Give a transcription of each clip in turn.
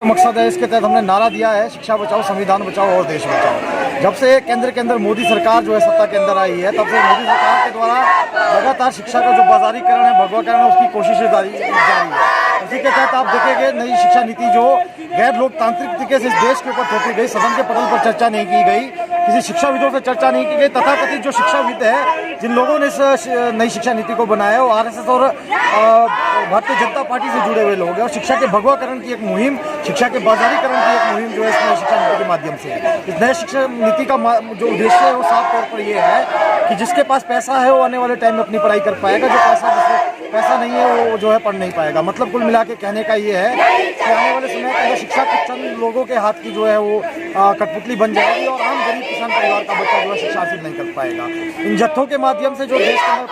मकसद है, इसके तहत हमने नारा दिया है शिक्षा बचाओ, संविधान बचाओ और देश बचाओ। जब से केंद्र के अंदर मोदी सरकार जो है सत्ता के अंदर आई है, तब से मोदी सरकार के द्वारा लगातार शिक्षा का जो बाजारीकरण है, भगवाकरण है, उसकी कोशिशें जारी है। उसी के तहत आप देखेंगे नई शिक्षा नीति जो गैर लोकतांत्रिक तरीके से इस देश के ऊपर थोपी गई, सदन के पटल पर चर्चा नहीं की गई, किसी शिक्षाविदों से चर्चा नहीं की गई। तथाकथित जो शिक्षाविद है, जिन लोगों ने इस नई शिक्षा नीति को बनाया, वो आरएसएस और भारतीय जनता पार्टी से जुड़े हुए लोग हैं। और शिक्षा के भगवाकरण की एक मुहिम, शिक्षा के बाजारीकरण की एक मुहिम जो है इस नई शिक्षा नीति के माध्यम से है। इस नई शिक्षा नीति का जो उद्देश्य है वो साफ तौर पर ये है कि जिसके पास पैसा है वो आने वाले टाइम में अपनी पढ़ाई कर पाएगा, जो पैसा नहीं है वो जो है पढ़ नहीं पाएगा। मतलब कुल मिला के कहने का ये है कि आने वाले समय के अंदर शिक्षा कुछ चंद लोगों के हाथ की जो है वो कठपुतली बन जाएगी और आम गरीब किसान परिवार का बच्चा जो है शिक्षा हासिल नहीं कर पाएगा। इन जत्थों के माध्यम से जो देश के अंदर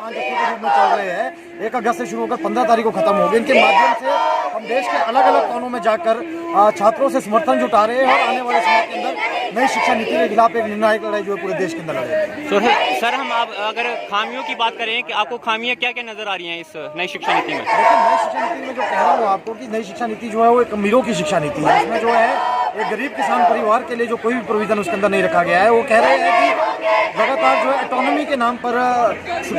5 जत्थों के रूप में चल रहे हैं, 1 अगस्त से शुरू होकर 15 तारीख को खत्म हो गए। इनके माध्यम से हम देश के अलग अलग कोनों में जाकर छात्रों से समर्थन जुटा रहे हैं और आने वाले समय के अंदर नई शिक्षा नीति के खिलाफ एक निर्णायक लड़ाई जो है पूरे देश के अंदर लड़ेगी। तो सर, हम अगर खामियों की बात करें कि आपको खामियां क्या क्या नजर आ रही हैं इस नई शिक्षा नीति में? देखिए, नई शिक्षा नीति में जो कह रहा हूँ आपको कि नई शिक्षा नीति जो है वो एक अमीरों की शिक्षा नीति है। इसमें जो है एक गरीब किसान परिवार के लिए जो कोई भी प्रोविजन उसके अंदर नहीं रखा गया है। वो कह रहे हैं कि लगातार जो है ऑटोनॉमी के नाम पर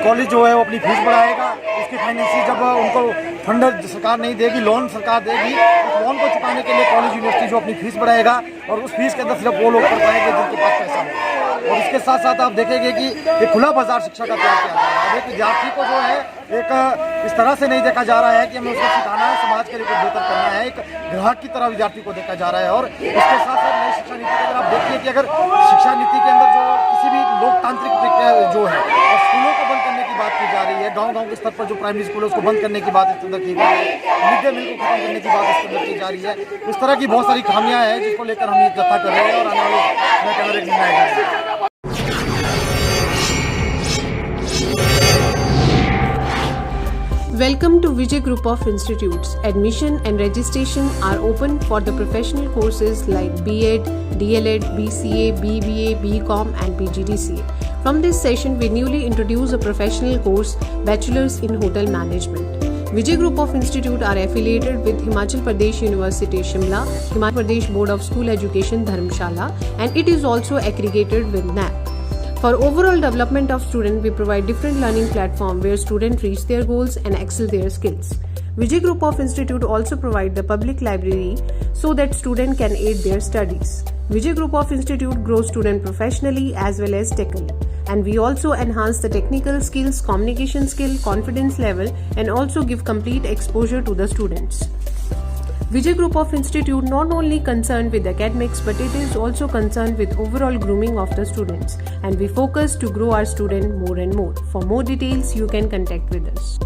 कॉलेज जो है वो अपनी फीस बढ़ाएगा, उसकी फाइनेंसिंग जब उनको फंड सरकार नहीं देगी, लोन सरकार देगी, उस लोन को चुकाने के लिए कॉलेज यूनिवर्सिटी जो अपनी फीस बढ़ाएगा और उस फीस के अंदर सिर्फ वो लोग कर पाएंगे जिनके पास पैसा है। और इसके साथ साथ आप देखेंगे कि एक खुला बाजार शिक्षा का तैयार किया जा रहा है। एक विद्यार्थी को जो है एक इस तरह से नहीं देखा जा रहा है कि हमें उसको सिखाना है, समाज के लिए कुछ बेहतर करना है, एक ग्राहक की तरह विद्यार्थी को देखा जा रहा है। और इसके साथ साथ नई शिक्षा नीति के अंदर आप देखिए कि अगर शिक्षा नीति के अंदर जो किसी भी लोकतांत्रिक प्रक्रिया जो है और स्कूलों को बंद करने की बात की जा रही है, गाँव के स्तर पर जो प्राइमरी स्कूल है उसको बंद करने की बात इसके अंदर की गई है, मिड डे मील को खत्म करने की बात इसके अंदर की जा रही है। इस तरह की बहुत सारी खामियां हैं जिसको लेकर हम ये जत्था कर रहे हैं और आने वाले समय के अंदर एक निर्णय करेंगे। Welcome to Vijay Group of Institutes. Admission and registration are open for the professional courses like B.Ed, D.El.Ed, BCA, BBA, BCom and PGDCA. From this session, we newly introduce a professional course, Bachelor's in Hotel Management. Vijay Group of Institute are affiliated with Himachal Pradesh University Shimla, Himachal Pradesh Board of School Education Dharamshala, and it is also accredited with NAAC. For overall development of student, we provide different learning platform where students reach their goals and excel their skills. Vijay Group of Institute also provide the public library so that student can aid their studies. Vijay Group of Institute grows student professionally as well as technically. And we also enhance the technical skills, communication skill, confidence level and also give complete exposure to the students. Vijay Group of Institute not only concerned with academics but it is also concerned with overall grooming of the students and we focus to grow our student more and more. For more details, you can contact with us.